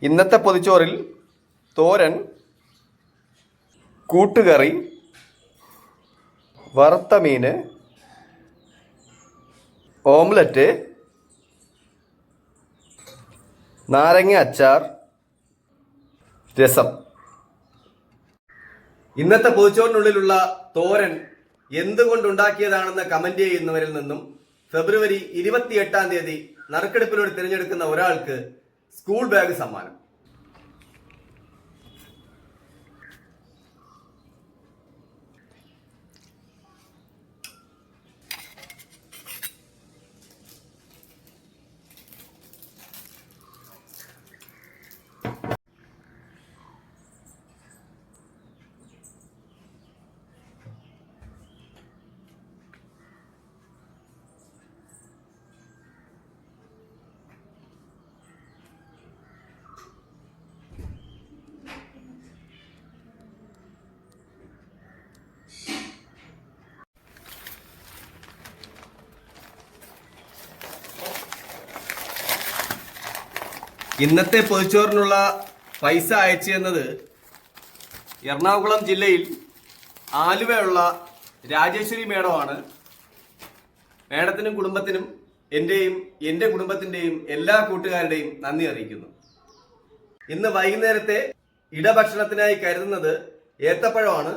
ഇന്നത്തെ പൊതിച്ചോറിൽ തോരൻ, കൂട്ടുകറി, വറുത്ത മീൻ, ഓംലറ്റ്, നാരങ്ങ അച്ചാർ, രസം. ഇന്നത്തെ പൊതിച്ചോറിനുള്ളിലുള്ള തോരൻ എന്തുകൊണ്ടുണ്ടാക്കിയതാണെന്ന് കമന്റ് ചെയ്യുന്നവരിൽ നിന്നും ഫെബ്രുവരി 28-ാം തീയതി നറുക്കെടുപ്പിലൂടെ തിരഞ്ഞെടുക്കുന്ന ഒരാൾക്ക് സ്കൂൾ ബാഗ് സമ്മാനം. ഇന്നത്തെ പൊതിച്ചോറിനുള്ള പൈസ അയച്ചു തന്നത് എറണാകുളം ജില്ലയിൽ ആലുവയുള്ള രാജേശ്വരി മേഡമാണ്. മേഡത്തിനും കുടുംബത്തിനും എൻ്റെ കുടുംബത്തിൻ്റെയും എല്ലാ കൂട്ടുകാരുടെയും നന്ദി അറിയിക്കുന്നു. ഇന്ന് വൈകുന്നേരത്തെ ഇടഭക്ഷണത്തിനായി കരുതുന്നത് ഏത്തപ്പഴമാണ്.